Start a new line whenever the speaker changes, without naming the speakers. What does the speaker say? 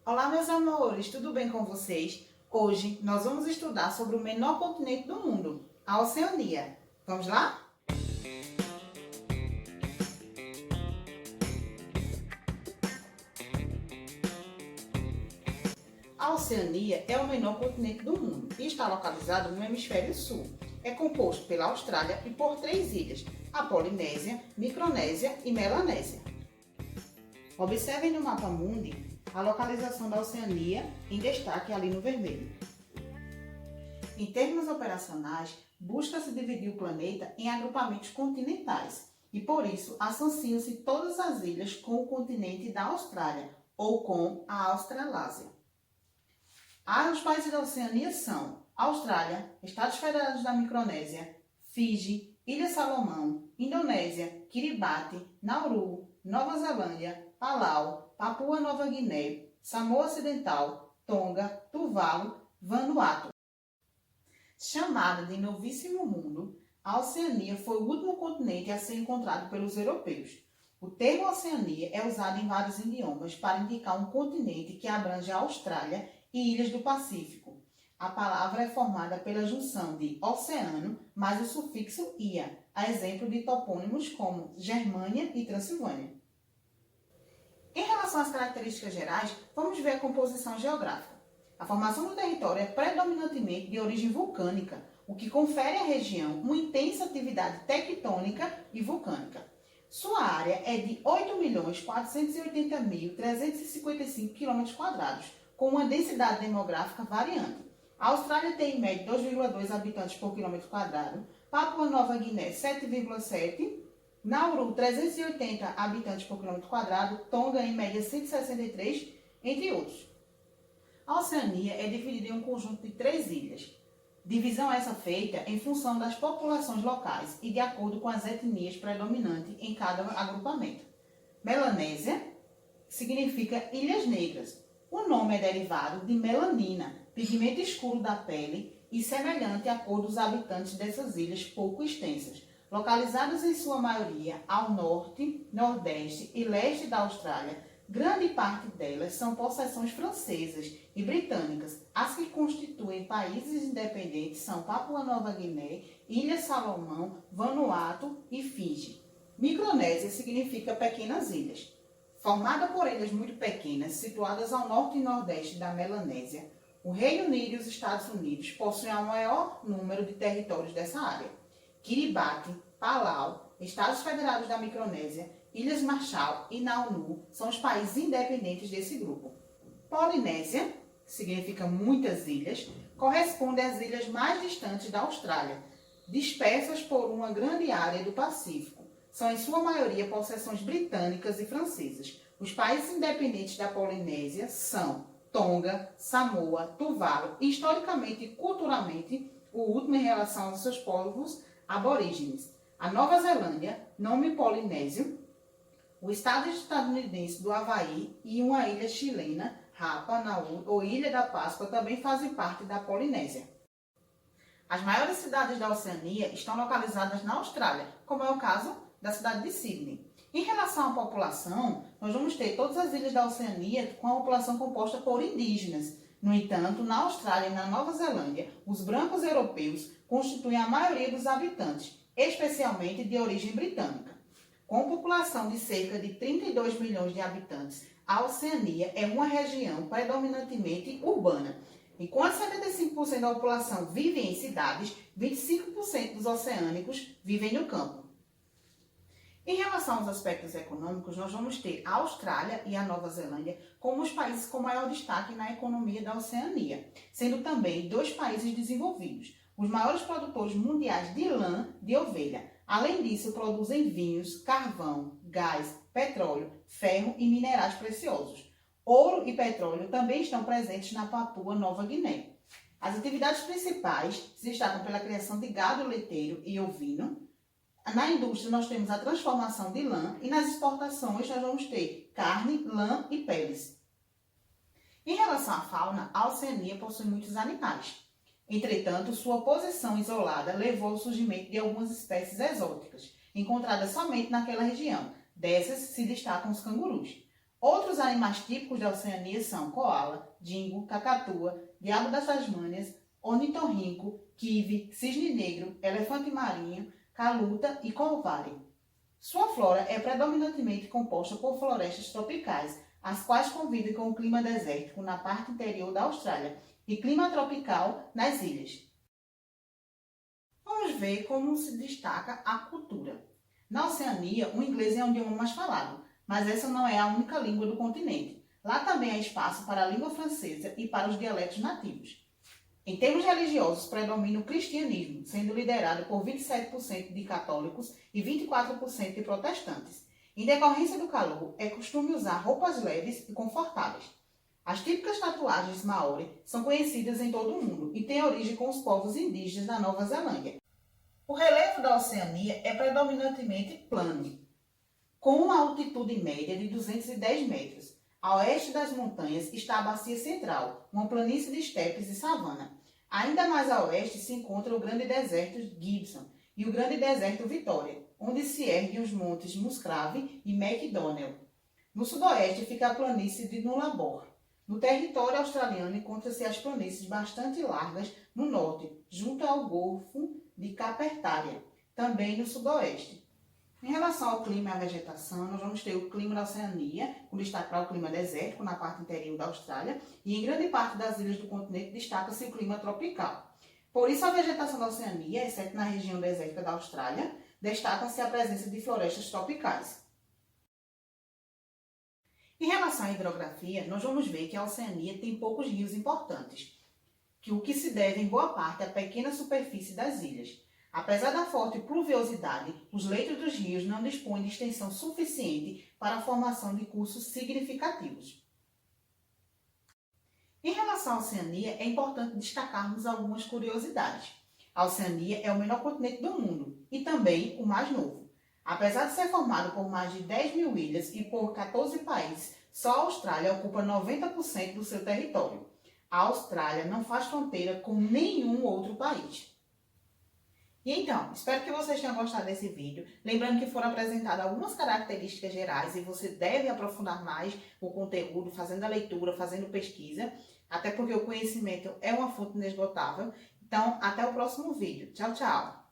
Olá, meus amores, tudo bem com vocês? Hoje nós vamos estudar sobre o menor continente do mundo, a Oceania. Vamos lá? A Oceania é o menor continente do mundo e está localizado no hemisfério sul. É composto pela Austrália e por 3 ilhas, a Polinésia, Micronésia e Melanésia. Observem no mapa mundi a localização da Oceania em destaque ali no vermelho. Em termos operacionais, busca-se dividir o planeta em agrupamentos continentais e por isso associam-se todas as ilhas com o continente da Austrália ou com a Australásia. Os países da Oceania são Austrália, Estados Federados da Micronésia, Fiji, Ilha Salomão, Indonésia, Kiribati, Nauru, Nova Zelândia, Palau, Papua Nova Guiné, Samoa Ocidental, Tonga, Tuvalu, Vanuatu. Chamada de Novíssimo Mundo, a Oceania foi o último continente a ser encontrado pelos europeus. O termo Oceania é usado em vários idiomas para indicar um continente que abrange a Austrália e ilhas do Pacífico. A palavra é formada pela junção de oceano mais o sufixo ia, a exemplo de topônimos como Germânia e Transilvânia. Em relação às características gerais, vamos ver a composição geográfica. A formação do território é predominantemente de origem vulcânica, o que confere à região uma intensa atividade tectônica e vulcânica. Sua área é de 8.480.355 km², com uma densidade demográfica variante. A Austrália tem em média 2,2 habitantes por quilômetro quadrado, Papua Nova Guiné 7,7, Nauru 380 habitantes por quilômetro quadrado, Tonga em média 163, entre outros. A Oceania é dividida em um conjunto de 3 ilhas. Divisão essa feita em função das populações locais e de acordo com as etnias predominantes em cada agrupamento. Melanésia significa Ilhas Negras. O nome é derivado de melanina, pigmento escuro da pele e semelhante à cor dos habitantes dessas ilhas pouco extensas, localizadas em sua maioria ao norte, nordeste e leste da Austrália. Grande parte delas são possessões francesas e britânicas. As que constituem países independentes são Papua Nova Guiné, Ilha Salomão, Vanuatu e Fiji. Micronésia significa pequenas ilhas. Formada por ilhas muito pequenas, situadas ao norte e nordeste da Melanésia, o Reino Unido e os Estados Unidos possuem o maior número de territórios dessa área. Kiribati, Palau, Estados Federados da Micronésia, Ilhas Marshall e Nauru são os países independentes desse grupo. Polinésia, que significa muitas ilhas, corresponde às ilhas mais distantes da Austrália, dispersas por uma grande área do Pacífico. São em sua maioria possessões britânicas e francesas. Os países independentes da Polinésia são Tonga, Samoa, Tuvalu e, historicamente e culturalmente, o último em relação aos seus povos aborígenes. A Nova Zelândia, nome polinésio, o estado estadunidense do Havaí e uma ilha chilena, Rapa Nui ou Ilha da Páscoa, também fazem parte da Polinésia. As maiores cidades da Oceania estão localizadas na Austrália, como é o caso da cidade de Sydney. Em relação à população, nós vamos ter todas as ilhas da Oceania com a população composta por indígenas. No entanto, na Austrália e na Nova Zelândia, os brancos europeus constituem a maioria dos habitantes, especialmente de origem britânica. Com população de cerca de 32 milhões de habitantes, a Oceania é uma região predominantemente urbana. Enquanto 75% da população vive em cidades, 25% dos oceânicos vivem no campo. Em relação aos aspectos econômicos, nós vamos ter a Austrália e a Nova Zelândia como os países com maior destaque na economia da Oceania, sendo também 2 países desenvolvidos, os maiores produtores mundiais de lã de ovelha. Além disso, produzem vinhos, carvão, gás, petróleo, ferro e minerais preciosos. Ouro e petróleo também estão presentes na Papua Nova Guiné. As atividades principais se destacam pela criação de gado leiteiro e ovino. Na indústria, nós temos a transformação de lã e nas exportações nós vamos ter carne, lã e peles. Em relação à fauna, a Oceania possui muitos animais. Entretanto, sua posição isolada levou ao surgimento de algumas espécies exóticas, encontradas somente naquela região. Dessas se destacam os cangurus. Outros animais típicos da Oceania são coala, dingo, cacatua, diabo das Tasmânias, ornitorrinco, quive, cisne negro, elefante marinho, caluta e colvare. Sua flora é predominantemente composta por florestas tropicais, as quais convivem com o clima desértico na parte interior da Austrália e clima tropical nas ilhas. Vamos ver como se destaca a cultura. Na Oceania, o inglês é um idioma mais falado, mas essa não é a única língua do continente. Lá também há espaço para a língua francesa e para os dialetos nativos. Em termos religiosos, predomina o cristianismo, sendo liderado por 27% de católicos e 24% de protestantes. Em decorrência do calor, é costume usar roupas leves e confortáveis. As típicas tatuagens maori são conhecidas em todo o mundo e têm origem com os povos indígenas da Nova Zelândia. O relevo da Oceania é predominantemente plano, com uma altitude média de 210 metros. A oeste das montanhas está a Bacia Central, uma planície de estepes e savana. Ainda mais a oeste se encontra o Grande Deserto Gibson e o Grande Deserto Victoria, onde se erguem os montes Musgrave e McDonnell. No sudoeste fica a planície de Nullarbor. No território australiano encontram-se as planícies bastante largas no norte, junto ao Golfo de Carpentaria, também no sudoeste. Em relação ao clima e à vegetação, nós vamos ter o clima da Oceania, com destaque para o clima desértico na parte interior da Austrália, e em grande parte das ilhas do continente destaca-se o clima tropical. Por isso, a vegetação da Oceania, exceto na região desértica da Austrália, destaca-se a presença de florestas tropicais. Em relação à hidrografia, nós vamos ver que a Oceania tem poucos rios importantes, o que se deve em boa parte à pequena superfície das ilhas. Apesar da forte pluviosidade, os leitos dos rios não dispõem de extensão suficiente para a formação de cursos significativos. Em relação à Oceania, é importante destacarmos algumas curiosidades. A Oceania é o menor continente do mundo e também o mais novo. Apesar de ser formado por mais de 10 mil ilhas e por 14 países, só a Austrália ocupa 90% do seu território. A Austrália não faz fronteira com nenhum outro país. E então, espero que vocês tenham gostado desse vídeo. Lembrando que foram apresentadas algumas características gerais e você deve aprofundar mais o conteúdo, fazendo a leitura, fazendo pesquisa, até porque o conhecimento é uma fonte inesgotável. Então, até o próximo vídeo. Tchau, tchau!